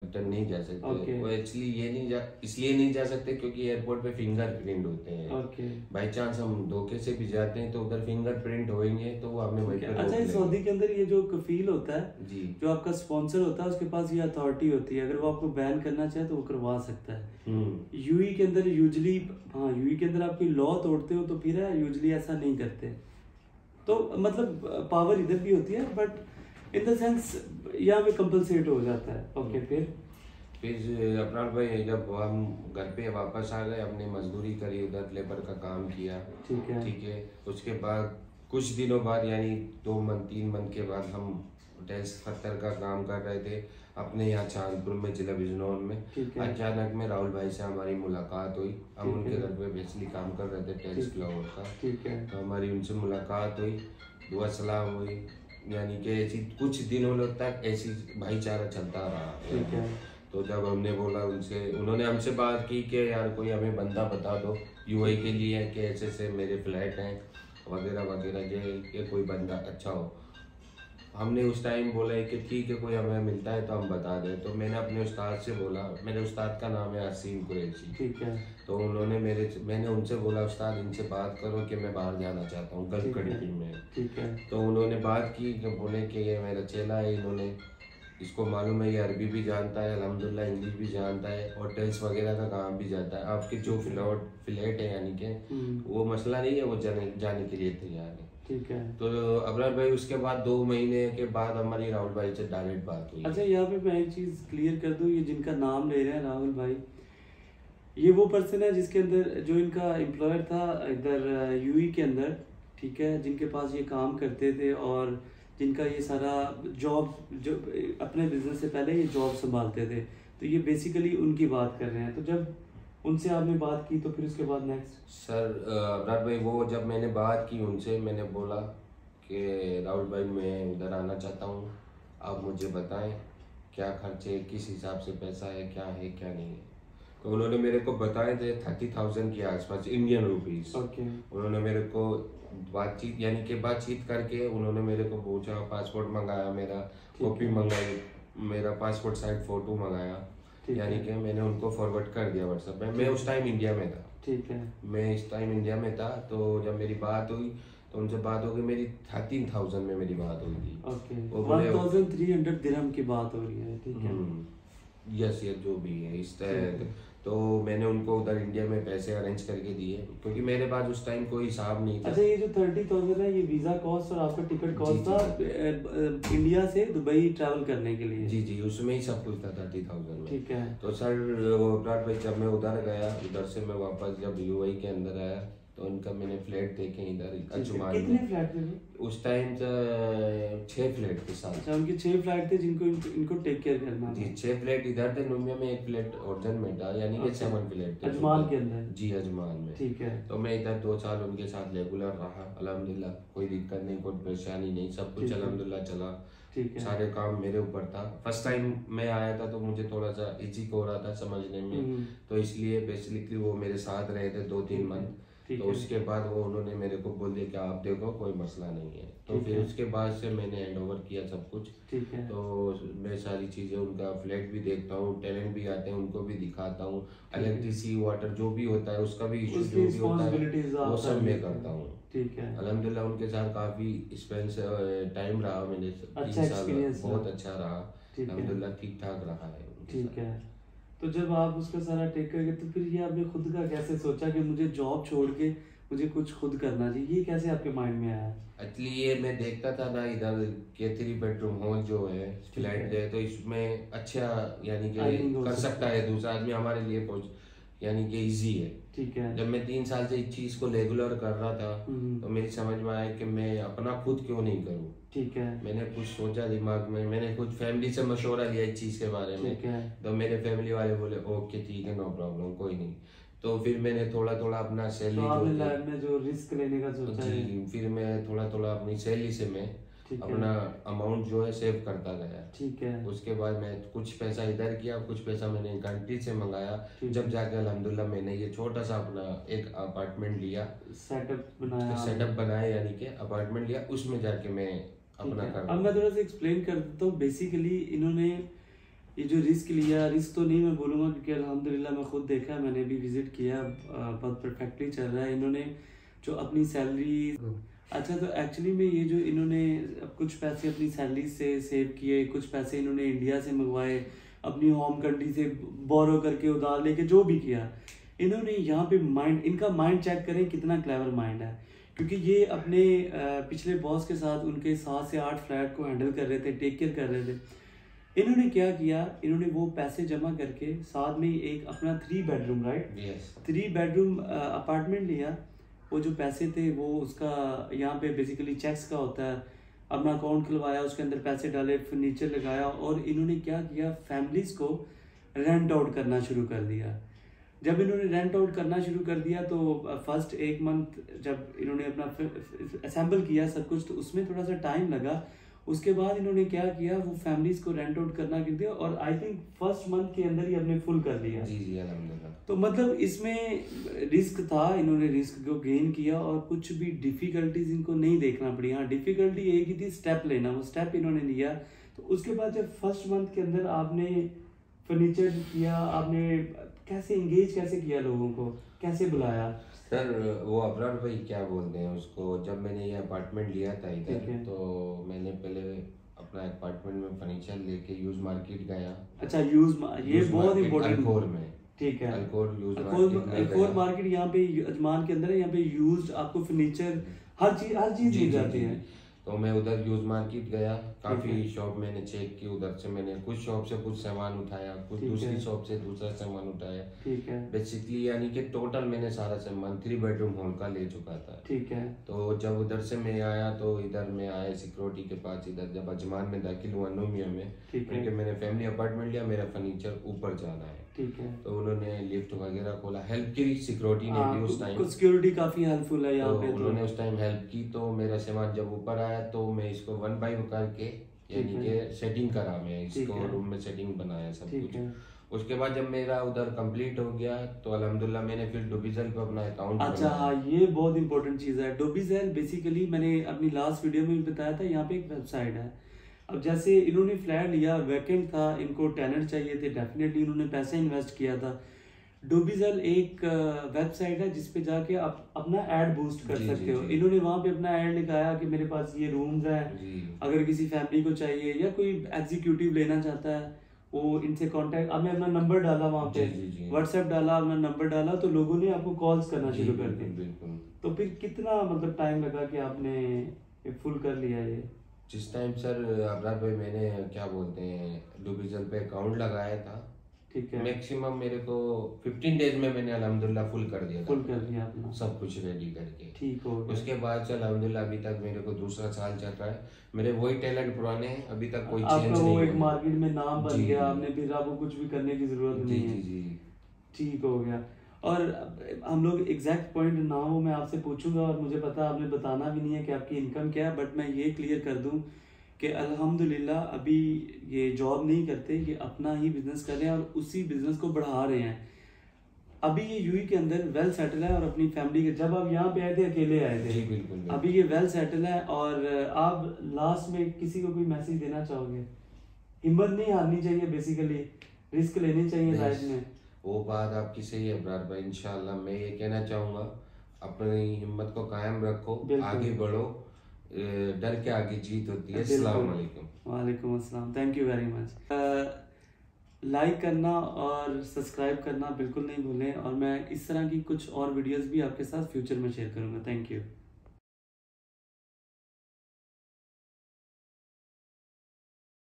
Return नहीं जा सकते। Okay. वो एक्चुअली इसलिए नहीं जा सकते क्योंकि एयरपोर्ट पे फिंगरप्रिंट होते हैं। Okay. बाई चांस हम धोखे से भी जाते हैं तो उधर फिंगरप्रिंट होंगे तो वो हमें वहीं पे अच्छा, रोक इस लेंगे। सऊदी के अंदर ये जो कफील होता है, जी, जो आपका स्पॉन्सर होता है, उसके पास ये अथॉरिटी होती है, अगर वो आपको बैन करना चाहे तो वो करवा सकता है। यूई के अंदर यूजली, हाँ, यूई के अंदर आप कोई लॉ तोड़ते हो तो फिर है, यूजली ऐसा नहीं करते। तो मतलब पावर इधर भी होती है, बट इन द सेंस यहाँ पे कंपलसेट हो जाता है। ओके, फिर अपराध भाई जब हम घर पे वापस आ गए, हमने मजदूरी करी, उधर लेबर का काम किया। ठीक है। ठीक है, उसके बाद कुछ दिनों बाद यानी 2 3 मंथ के बाद हम होटल्स पत्थर का काम कर रहे थे अपने यहाँ चांदपुर में, जिला बिजनौर में। अचानक में राहुल भाई से हमारी मुलाकात हुई। हम उनके घर पे बेसिकली काम कर रहे थे टेल्स फ्लावर का। ठीक है। तो हमारी उनसे मुलाकात हुई, दुआ सलाम हुई, यानी कि ऐसी कुछ दिनों तक ऐसी भाईचारा चलता रहा। ठीक है। तो जब हमने बोला उनसे, उन्होंने हमसे बात की कि यार कोई हमें बंदा बता दो यूएई के लिए कि ऐसे ऐसे मेरे फ्लैट हैं वगैरह वगैरह, ये कोई बंदा अच्छा हो। हमने उस टाइम बोला है कि ठीक है, कोई हमें मिलता है तो हम बता दें। तो मैंने अपने उस्ताद से बोला, मेरे उस्ताद का नाम है हसीन कुरैशी। ठीक है। तो मैंने उनसे बोला उस्ताद इनसे बात करो कि मैं बाहर जाना चाहता हूँ गल्फ कंट्री में। ठीक है। तो उन्होंने बात की कि बोले कि ये मेरा चेला है, इन्होंने इसको मालूम है ये अरबी भी जानता है, अल्हम्दुलिल्लाह इंग्लिश भी जानता है, होटल्स वगैरह का काम भी जानता है। आपके जो फ्लैट है यानी कि वो मसला नहीं है, वो जाने के लिए तैयार है। ठीक है। तो अबरार भाई उसके बाद 2 महीने के बाद हमारी राहुल भाई से डायरेक्ट बात हुई। अच्छा, यहाँ पे मैं एक चीज़ क्लियर कर दूँ, ये जिनका नाम ले रहे हैं राहुल भाई, ये वो पर्सन है जिसके अंदर जो इनका एम्प्लॉयर था इधर यूई के अंदर, ठीक है, जिनके पास ये काम करते थे और जिनका ये सारा जॉब, जो अपने बिजनेस से पहले ये जॉब संभालते थे। तो ये बेसिकली उनकी बात कर रहे हैं। तो जब उनसे आपने बात की तो फिर उसके बाद नेक्स्ट सर अबरार भाई, वो जब मैंने बात की उनसे, मैंने बोला कि राहुल भाई मैं उधर आना चाहता हूँ, आप मुझे बताएं क्या खर्चे, किस हिसाब से पैसा है, क्या नहीं है। तो उन्होंने मेरे को बताए थे 30,000 के आसपास इंडियन रुपीस। उन्होंने मेरे को बातचीत करके उन्होंने मेरे को पूछा, पासपोर्ट मंगाया, मेरा कॉपी मंगाई, मेरा पासपोर्ट साइज फोटो मंगाया, यानी कि मैंने उनको फॉरवर्ड कर दिया व्हाट्सएप में। मैं उस टाइम इंडिया में था। ठीक है। मैं इस टाइम इंडिया में था। तो जब मेरी बात हुई तो उनसे बात हो गई, मेरी 13,000 में मेरी बात हुई थी। वो 1300 दिरहम की बात हो रही है। ठीक है। यस जो भी है इस तरह। तो मैंने उनको उधर इंडिया में पैसे अरेंज करके दिए क्योंकि मेरे पास उस टाइम कोई हिसाब नहीं था। अच्छा, ये जो 30,000 है, ये वीजा कॉस्ट और आपका टिकट कॉस्ट था इंडिया से दुबई ट्रैवल करने के लिए? जी, उसमें ही सब कुछ था 30,000 में। ठीक है। तो सर भाई जब मैं उधर गया, उधर से मैं वापस जब यूएई के अंदर आया तो उनका मैंने फ्लैट देखे इधर अजमान में। कितने फ्लैट थे उस टाइम 6 फ्लैट थे साथ। अच्छा, उनके 6 फ्लैट थे जिनको इनको टेक केयर करना जी। 6 फ्लैट इधर थे नुमिया में, एक फ्लैट ओरजन में था, यानी कि 7 फ्लैट थे अजमान के अंदर। जी, अजमान में। ठीक है। तो मैं इधर 2 साल उनके साथ रेगुलर रहा, अल्हम्दुलिल्लाह कोई दिक्कत नहीं, कोई परेशानी नहीं, सब कुछ अल्हम्दुलिल्लाह चला। ठीक है। सारे काम मेरे ऊपर था। फर्स्ट टाइम मैं आया था तो मुझे थोड़ा सा इजी हो रहा था समझने में, तो इसलिए बेसिकली वो मेरे साथ रहे थे 2 3 मंथ। तो उसके बाद वो उन्होंने मेरे को बोल दिया कि आप देखो कोई मसला नहीं है। तो फिर उसके बाद से मैंने हैंड ओवर किया सब कुछ। ठीक है। तो मैं सारी चीज़ें, उनका फ्लैट भी देखता हूँ, टैलेंट भी आते हैं उनको भी दिखाता हूँ, इलेक्ट्रिसिटी वाटर जो भी होता है उसका भी इशू जो भी होता है वो सब मैं करता हूँ। ठीक है। अल्हम्दुलिल्लाह उनके साथ काफ़ी टाइम रहा मेरे, 3 साल बहुत अच्छा रहा, अल्हम्दुलिल्लाह ठीक ठाक रहा है। ठीक है। तो जब आप उसका सारा टेक करके, तो फिर ये आपने खुद का कैसे सोचा कि मुझे जॉब छोड़ के मुझे कुछ खुद करना चाहिए, ये कैसे आपके माइंड में आया? एक्चुअली ये मैं देखता था ना इधर के 3 बेडरूम हॉल जो है फ्लैट है, तो इसमें अच्छा यानी कि कर सकता है दूसरा आदमी, हमारे लिए यानी कि इजी है। ठीक है। जब मैं 3 साल से इस चीज को रेगुलर कर रहा था तो मेरी समझ में आया कि मैं अपना खुद क्यों नहीं करूं। ठीक है। मैंने कुछ सोचा दिमाग में, मैंने कुछ फैमिली से मशवरा लिया इस चीज के बारे में। तो मेरे फैमिली वाले बोले ओके ठीक है, नो प्रॉब्लम, कोई नहीं। तो फिर मैंने थोड़ा थोड़ा अपना सैलरी लाइफ में जो रिस्क लेने का सोचा जी, फिर मैं थोड़ा थोड़ा अपनी सैलरी से मैं अपना अमाउंट जो है सेव करता गया। ठीक है। उसके बाद मैं कुछ पैसा इधर किया, कुछ पैसा मैंने कंट्री से मंगाया, जब जाके अल्हम्दुलिल्लाह मैंने ये छोटा सा अपना एक अपार्टमेंट लिया, सेटअप बनाया यानी कि अपार्टमेंट लिया, उसमें जाके मैं अपना कर। अब मैं थोड़ा सा एक्सप्लेन कर देता हूँ। बेसिकली इन्होंने ये जो रिस्क लिया, रिस्क तो नहीं मैं बोलूँगा क्योंकि अल्हम्दुलिल्लाह मैं खुद देखा है, मैंने भी विजिट किया, बहुत परफेक्टली चल रहा है। इन्होंने जो अपनी सैलरी, अच्छा तो एक्चुअली में ये जो इन्होंने कुछ पैसे अपनी सैलरी से सेव किए, कुछ पैसे इन्होंने इंडिया से मंगवाए, अपनी होम कंट्री से बोरो करके उधार लेके जो भी किया इन्होंने, यहाँ पे माइंड, इनका माइंड चेक करें कितना क्लेवर माइंड है। क्योंकि ये अपने पिछले बॉस के साथ उनके 7 से 8 फ्लैट को हैंडल कर रहे थे, टेक केयर कर रहे थे। इन्होंने क्या किया, इन्होंने वो पैसे जमा करके साथ में एक अपना 3 बेडरूम, राइट, 3 बेडरूम अपार्टमेंट लिया। वो जो पैसे थे वो उसका यहाँ पे बेसिकली चेक्स का होता है, अपना अकाउंट खुलवाया, उसके अंदर पैसे डाले, फर्नीचर लगाया, और इन्होंने क्या किया, फैमिलीज को रेंट आउट करना शुरू कर दिया। जब इन्होंने रेंट आउट करना शुरू कर दिया तो फर्स्ट 1 मंथ जब इन्होंने अपना असेंबल किया सब कुछ, तो उसमें थोड़ा सा टाइम लगा। उसके बाद इन्होंने क्या किया, वो फैमिलीज को रेंट आउट करना कर दिया, और आई थिंक फर्स्ट मंथ के अंदर ही हमने फुल कर लिया। जी जी अल्हम्दुलिल्लाह। तो मतलब इसमें रिस्क था, इन्होंने रिस्क को गेन किया, और कुछ भी डिफिकल्टीज इनको नहीं देखना पड़ी। हाँ, डिफिकल्टी एक ही थी, स्टेप लेना, वो स्टेप इन्होंने लिया। तो उसके बाद जब फर्स्ट मंथ के अंदर आपने फर्नीचर किया, आपने कैसे इंगेज कैसे किया लोगों को, कैसे बुलाया? सर वो अबरार भाई क्या बोलते हैं उसको, जब मैंने ये अपार्टमेंट लिया था इधर, तो मैंने पहले अपना अपार्टमेंट में फर्नीचर लेके यूज मार्केट गया। अच्छा, ये बहुत इम्पोर्टेंट, अल्कोर में, ठीक है, अल्कोर मार्केट यहाँ पे अजमान के अंदर है। यहाँ पे यूज्ड आपको फर्नीचर हर चीज मिल जाती है। तो मैं उधर यूज मार्केट गया, काफी शॉप मैंने चेक की, उधर से मैंने कुछ शॉप से कुछ सामान उठाया, कुछ दूसरी शॉप से दूसरा सामान उठाया, ठीक है, बेसिकली यानी कि टोटल मैंने सारा सामान 3 बेडरूम हॉल का ले चुका था। ठीक है। तो जब उधर से मैं आया तो इधर मैं आया सिक्योरिटी के पास, इधर जब अजमान में दाखिल हुआ नोमिया में, क्योंकि मैंने फैमिली अपार्टमेंट लिया, मेरा फर्नीचर ऊपर जाना है, ठीक है। तो उन्होंने लिफ्ट वगैरह खोला, हेल्प की सिक्योरिटी ने भी उस टाइम, सिक्योरिटी काफी हेल्पफुल है यहाँ पे, उन्होंने उस टाइम हेल्प की। तो मेरा सामान जब ऊपर आया तो मैं इसको 1 बाय 1 करके यानी कि सेटिंग करा, मैं इसको रूम में सेटिंग बनाया सब कुछ। उसके बाद जब मेरा उधर कंप्लीट हो गया तो अल्हम्दुलिल्लाह मैंने फिर डोबीजेल पे अपना अकाउंट, अच्छा हाँ, ये बहुत इंपॉर्टेंट चीज है। डोबीजेल बेसिकली मैंने अपनी लास्ट वीडियो में भी बताया था, यहाँ पे एक वेबसाइट है। अब जैसे इन्होंने फ्लैट लिया, वैकेंट था, इनको टेनेंट चाहिए थे, डेफिनेटली इन्होंने पैसे इन्वेस्ट किया था। डोबीजेल एक वेबसाइट है जिसपे जाके आप अपना ऐड बूस्ट कर सकते हो। इन्होंने वहां पे अपना ऐड लिखाया कि मेरे पास ये रूम्स हैं, अगर किसी फैमिली को चाहिए या कोई एग्जीक्यूटिव लेना चाहता है वो इनसे कांटेक्ट। अब मैं अपना नंबर डाला वहां पे, व्हाट्सएप डाला, अपना नंबर डाला, तो लोगों ने आपको कॉल्स करना शुरू कर दी। तो फिर कितना मतलब टाइम लगा कि आपने फुल कर लिया ये? जिस टाइम सर अबरार भाई मैंने क्या बोलते हैं डोबीजेल पे अकाउंट लगाया था, ठीक है, मैक्सिमम मेरे को 15 डेज में मैंने अल्हम्दुलिल्लाह फुल कर दिया अपना सब कुछ रेडी करके, ठीक हो गया। उसके बाद चल अल्हम्दुलिल्लाह अभी तक मेरे को दूसरा साल चल रहा है, मेरे वही टैलेंट पुराने हैं, अभी तक कोई चेंज नहीं हुआ। एक मार्केट में नाम बन गया, आपने फिर आपको कुछ भी करने की जरूरत नहीं है। जी ठीक हो गया। और हम लोग एग्जैक्ट पॉइंट ना हो मैं आपसे पूछूंगा, और मुझे पता आपने बताना भी नहीं है कि आपकी इनकम क्या है, बट मैं ये क्लियर कर दूं कि अल्हम्दुलिल्लाह अभी ये जॉब नहीं करते, ये अपना ही बिजनेस कर रहे हैं और उसी बिजनेस को बढ़ा रहे हैं। अभी ये यूएई के अंदर वेल सेटल है और अपनी फैमिली के, जब आप यहाँ पे आए थे अकेले आए थे, बिल्कुल। अभी ये वेल सेटल है। और आप लास्ट में किसी को कोई मैसेज देना चाहोगे? हिम्मत नहीं हारनी चाहिए, बेसिकली रिस्क लेनी चाहिए लाइफ में। वो बात आपकी सही है अबरार भाई, इंशाल्लाह मैं ये कहना चाहूँगा अपनी हिम्मत को कायम रखो, आगे बढ़ो, डर के आगे जीत होती है। अस्सलाम वालेकुम। वालेकुम अस्सलाम, thank you very much. Like करना और सब्सक्राइब करना बिल्कुल नहीं भूलें, और मैं इस तरह की कुछ और वीडियोस भी आपके साथ फ्यूचर में शेयर करूँगा। Thank you.